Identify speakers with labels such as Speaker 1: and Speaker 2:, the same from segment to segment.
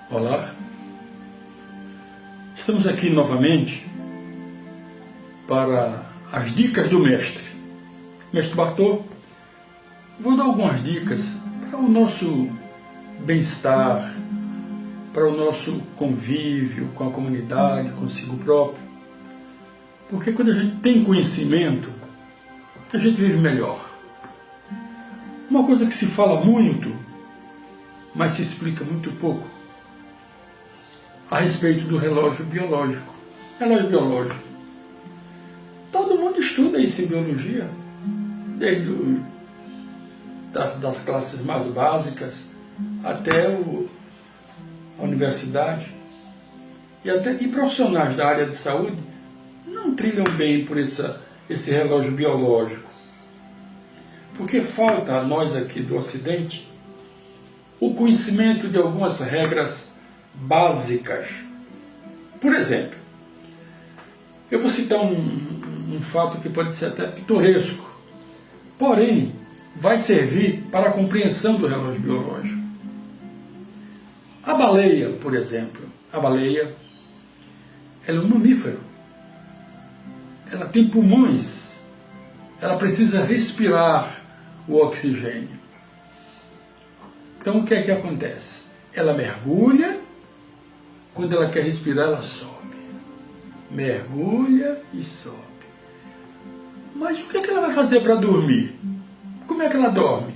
Speaker 1: Olá, estamos aqui novamente para as dicas do mestre Bartô. Vou dar algumas dicas para o nosso bem-estar, para o nosso convívio com a comunidade, consigo próprio. Porque quando a gente tem conhecimento, a gente vive melhor. Uma coisa que se fala muito, mas se explica muito pouco, a respeito do relógio biológico. Relógio biológico. Todo mundo estuda isso em biologia, desde das classes mais básicas até a universidade. E profissionais da área de saúde não trilham bem por esse relógio biológico. Porque falta a nós aqui do Ocidente o conhecimento de algumas regras básicas. Por exemplo, eu vou citar um fato que pode ser até pitoresco, porém vai servir para a compreensão do relógio biológico. A baleia, por exemplo, ela é um mamífero. Ela tem pulmões, ela precisa respirar o oxigênio. Então o que é que acontece? Ela mergulha, quando ela quer respirar ela sobe. Mergulha e sobe. Mas o que é que ela vai fazer para dormir? Como é que ela dorme?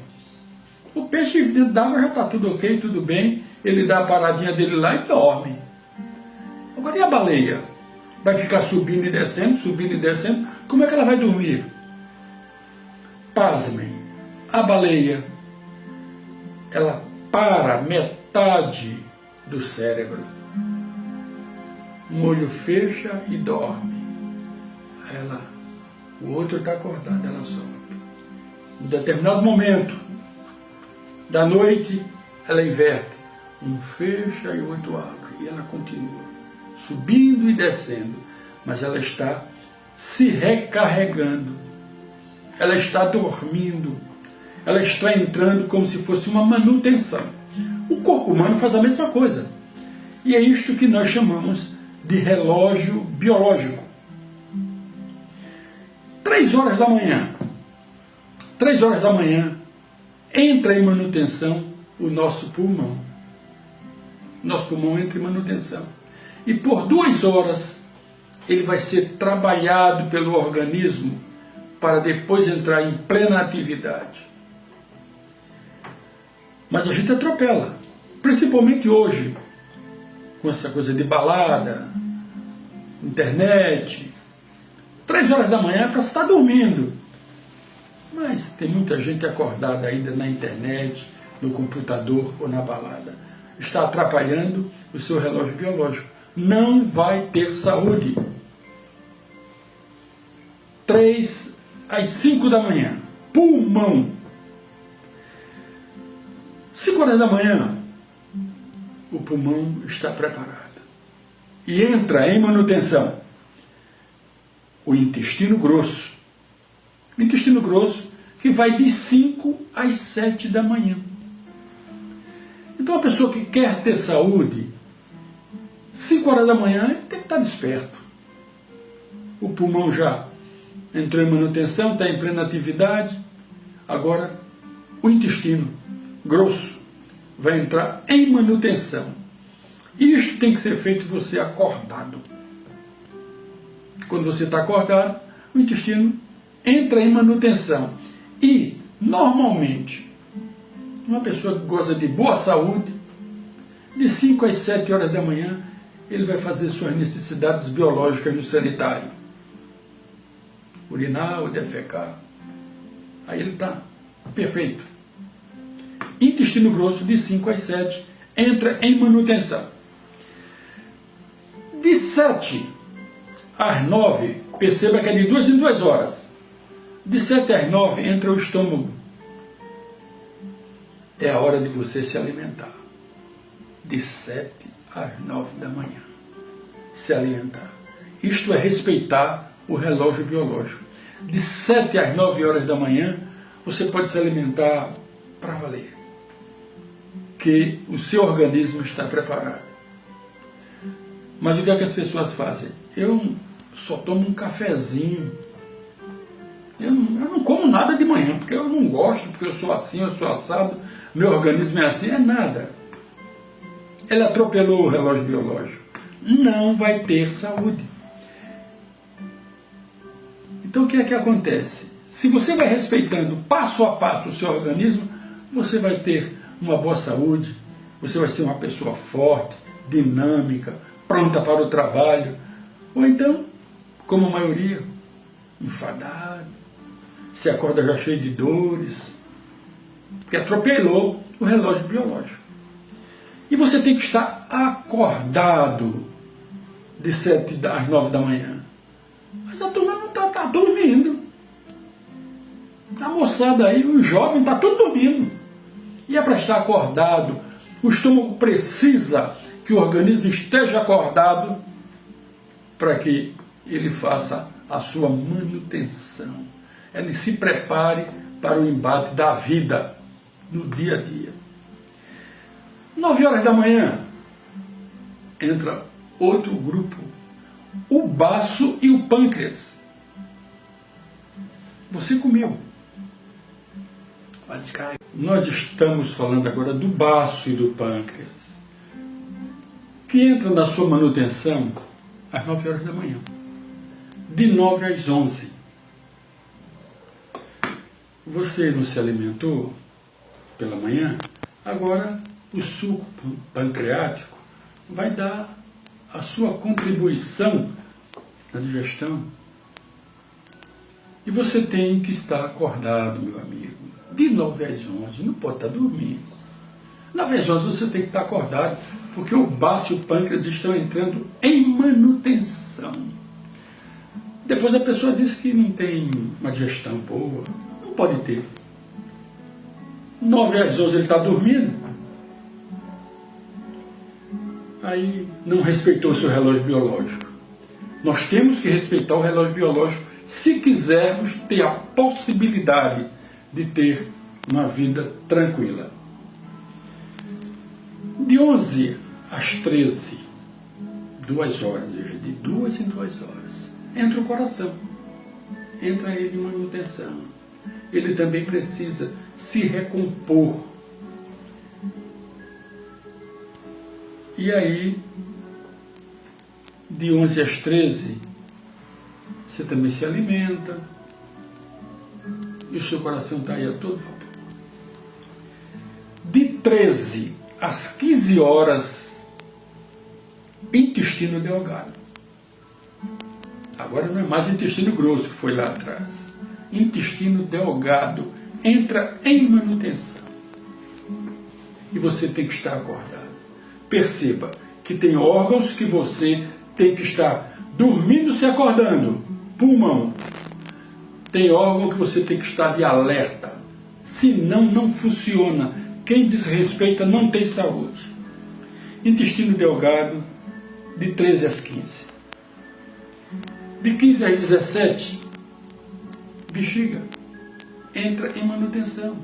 Speaker 1: O peixe dentro d'água já está tudo ok, tudo bem, ele dá a paradinha dele lá e dorme. Agora e a baleia? Vai ficar subindo e descendo, como é que ela vai dormir? Pasmem, a baleia, ela para metade do cérebro. Um olho fecha e dorme. O outro está acordado, ela sobe. Em determinado momento da noite, ela inverte. Um fecha e o outro abre. E ela continua, subindo e descendo. Mas ela está se recarregando. Ela está dormindo. Ela está entrando como se fosse uma manutenção. O corpo humano faz a mesma coisa. E é isto que nós chamamos de relógio biológico. 3 horas da manhã. 3 horas da manhã, entra em manutenção o nosso pulmão. Nosso pulmão entra em manutenção. E por 2 horas, ele vai ser trabalhado pelo organismo para depois entrar em plena atividade. Mas a gente atropela, principalmente hoje, com essa coisa de balada, internet. 3 horas da manhã é para estar dormindo. Mas tem muita gente acordada ainda na internet, no computador ou na balada. Está atrapalhando o seu relógio biológico. Não vai ter saúde. 3 às 5 da manhã. Pulmão. 5 horas da manhã, o pulmão está preparado. E entra em manutenção o intestino grosso. O intestino grosso que vai de 5 às 7 da manhã. Então a pessoa que quer ter saúde, 5 horas da manhã tem que estar desperto. O pulmão já entrou em manutenção, está em plena atividade. Agora o intestino grosso vai entrar em manutenção. Isto tem que ser feito você acordado. Quando você está acordado, o intestino entra em manutenção. E, normalmente, uma pessoa que goza de boa saúde, de 5 às 7 horas da manhã, ele vai fazer suas necessidades biológicas no sanitário. Urinar ou defecar. Aí ele está perfeito. Intestino grosso, de 5 às 7, entra em manutenção. De 7 às 9, perceba que é de 2 em 2 horas. De 7 às 9 entra o estômago. É a hora de você se alimentar. De 7 às 9 da manhã. Se alimentar. Isto é respeitar o relógio biológico. De 7 às 9 horas da manhã, você pode se alimentar para valer. que o seu organismo está preparado. Mas o que é que as pessoas fazem? Eu só tomo um cafezinho. Eu não como nada de manhã, porque eu não gosto, porque eu sou assim, eu sou assado, meu organismo é assim, é nada. Ele atropelou o relógio biológico. Não vai ter saúde. Então o que é que acontece? Se você vai respeitando passo a passo o seu organismo, você vai ter uma boa saúde, você vai ser uma pessoa forte, dinâmica, pronta para o trabalho, ou então, como a maioria, enfadado, se acorda já cheio de dores, porque atropelou o relógio biológico. E você tem que estar acordado de 7 às 9 da manhã. Mas a turma não está dormindo. A moçada aí, o jovem está tudo dormindo. E é para estar acordado. O estômago precisa que o organismo esteja acordado para que ele faça a sua manutenção. Ele se prepare para o embate da vida no dia a dia. 9 horas da manhã entra outro grupo, o baço e o pâncreas. Você comeu. Nós estamos falando agora do baço e do pâncreas, que entra na sua manutenção às 9 horas da manhã, de 9 às 11. Você não se alimentou pela manhã, agora o suco pancreático vai dar a sua contribuição na digestão. E você tem que estar acordado, meu amigo, de 9 às 11, não pode estar dormindo. 9 às 11 você tem que estar acordado, porque o baço e o pâncreas estão entrando em manutenção. Depois a pessoa diz que não tem uma digestão boa, não pode ter. 9 às 11 ele está dormindo, aí não respeitou o seu relógio biológico. Nós temos que respeitar o relógio biológico se quisermos ter a possibilidade de ter uma vida tranquila. De 11 às 13, 2 horas, de 2 em 2 horas, entra o coração, entra ele em manutenção. Ele também precisa se recompor. E aí, de 11 às 13, você também se alimenta, e o seu coração está aí a todo vapor. De 13 às 15 horas, intestino delgado. Agora não é mais intestino grosso que foi lá atrás. Intestino delgado entra em manutenção. E você tem que estar acordado. Perceba que tem órgãos que você tem que estar dormindo se acordando. Pulmão. Tem órgão que você tem que estar de alerta. Senão não funciona. Quem desrespeita não tem saúde. Intestino delgado, de 13 às 15. De 15 às 17, bexiga. Entra em manutenção.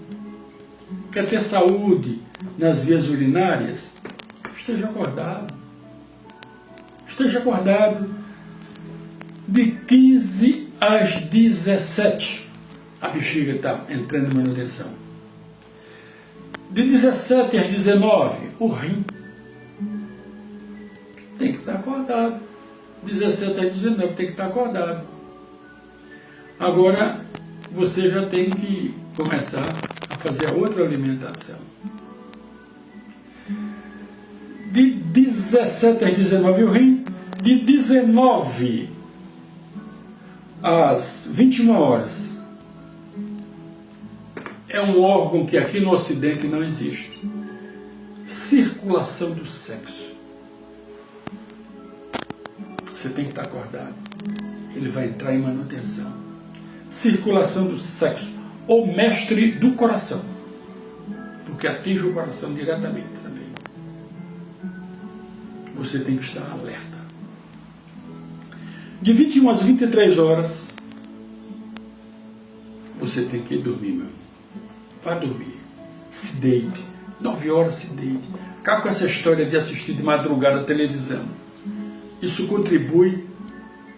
Speaker 1: Quer ter saúde nas vias urinárias? Esteja acordado. Esteja acordado. De 15 às 17, a bexiga está entrando em manutenção. De 17 às 19, o rim tem que estar acordado. 17 às 19 tem que estar acordado. Agora, você já tem que começar a fazer a outra alimentação. De 17 às 19 o rim, de 19 às 21 horas é um órgão que aqui no Ocidente não existe. Circulação do sexo. Você tem que estar acordado. Ele vai entrar em manutenção. Circulação do sexo, o mestre do coração, porque atinge o coração diretamente também. Você tem que estar alerta. De 21 às 23 horas, você tem que ir dormir, meu. Vá dormir. Se deite, 9 horas se deite. Acaba com essa história de assistir de madrugada a televisão. Isso contribui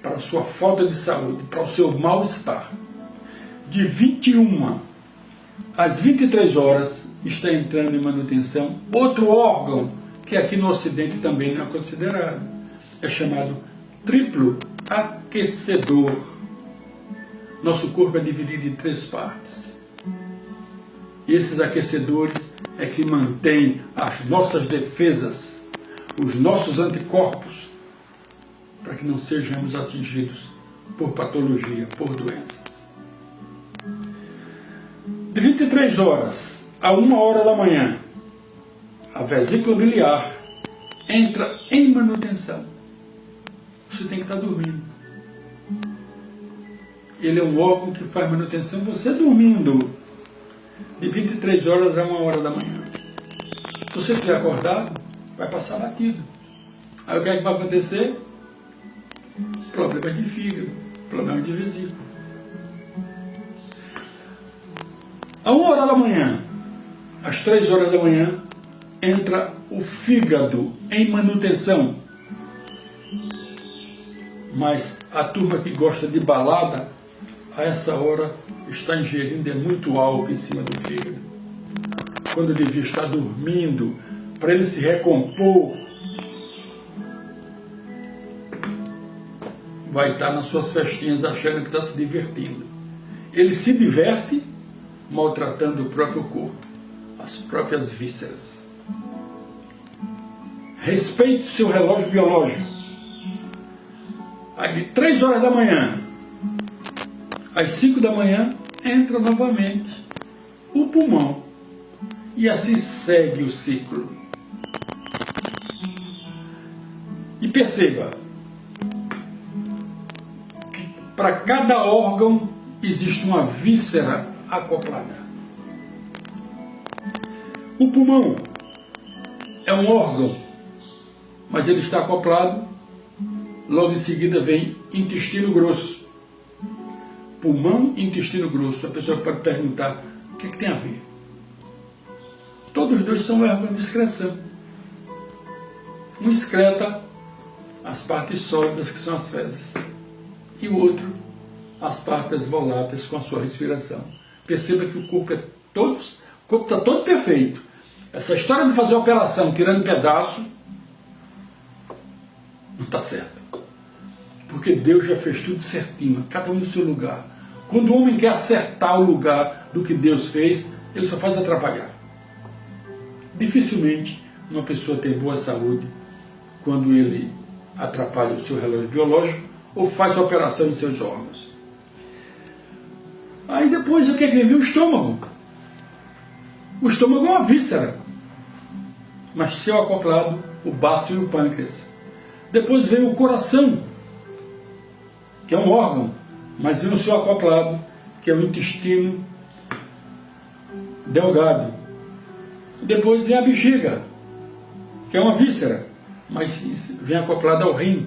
Speaker 1: para a sua falta de saúde, para o seu mal-estar. De 21 às 23 horas está entrando em manutenção outro órgão que aqui no Ocidente também não é considerado. É chamado triplo aquecedor. Nosso corpo é dividido em 3 partes. E esses aquecedores é que mantêm as nossas defesas, os nossos anticorpos, para que não sejamos atingidos por patologia, por doenças. De 23 horas a 1 hora da manhã, a vesícula biliar entra em manutenção. Você tem que estar dormindo. Ele é um órgão que faz manutenção você dormindo. De 23 horas a 1 hora da manhã. Se você estiver acordado, vai passar batido. Aí o que é que vai acontecer? Problema de fígado, problema de vesícula. A 1 hora da manhã, às 3 horas da manhã, entra o fígado em manutenção. Mas a turma que gosta de balada, a essa hora está ingerindo muito álcool em cima do fígado. Quando ele devia estar dormindo, para ele se recompor, vai estar nas suas festinhas achando que está se divertindo. Ele se diverte maltratando o próprio corpo, as próprias vísceras. Respeite o seu relógio biológico. Aí de 3 horas da manhã às 5 da manhã entra novamente o pulmão. E assim segue o ciclo. E perceba, que para cada órgão existe uma víscera acoplada. O pulmão é um órgão, mas ele está acoplado. Logo em seguida vem intestino grosso. Pulmão e intestino grosso. A pessoa pode perguntar, o que é que tem a ver? Todos os dois são órgãos de excreção. Um excreta as partes sólidas, que são as fezes, e o outro as partes voláteis com a sua respiração. Perceba que o corpo está todo perfeito. Essa história de fazer operação tirando pedaço não está certo. Porque Deus já fez tudo certinho, cada um no seu lugar. Quando o homem quer acertar o lugar do que Deus fez, ele só faz atrapalhar. Dificilmente uma pessoa tem boa saúde quando ele atrapalha o seu relógio biológico ou faz operação em seus órgãos. Aí depois o que é que vem? O estômago. O estômago é uma víscera, mas seu acoplado, o baço e o pâncreas. Depois vem o coração, que é um órgão, mas vem o seu acoplado, que é o intestino delgado. Depois vem a bexiga, que é uma víscera, mas vem acoplada ao rim.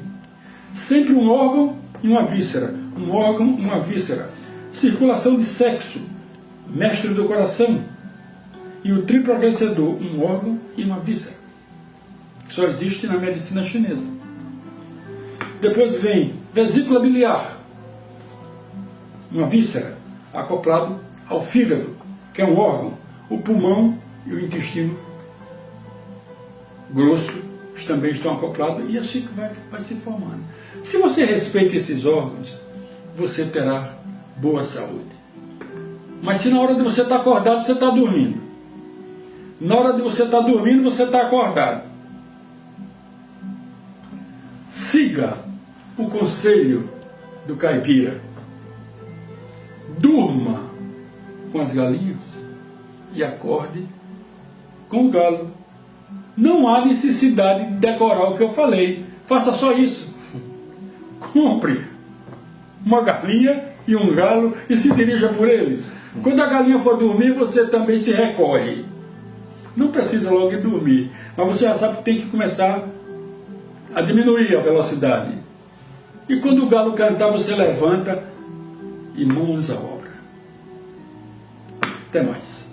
Speaker 1: Sempre um órgão e uma víscera. Um órgão, uma víscera. Circulação de sexo, mestre do coração. E o triplo aquecedor, um órgão e uma víscera. Que só existe na medicina chinesa. Depois vem vesícula biliar, uma víscera, acoplado ao fígado, que é um órgão. O pulmão e o intestino grosso também estão acoplados, e assim que vai se formando. Se você respeita esses órgãos, você terá boa saúde. Mas se na hora de você estar acordado, você está dormindo. Na hora de você estar dormindo, você está acordado. Siga o conselho do caipira. Durma com as galinhas e acorde com o galo. Não há necessidade de decorar o que eu falei. Faça só isso. Compre uma galinha e um galo e se dirija por eles. Quando a galinha for dormir, você também se recolhe. Não precisa logo ir dormir, mas você já sabe que tem que começar a diminuir a velocidade. E quando o galo cantar, você levanta e mãos à obra. Até mais.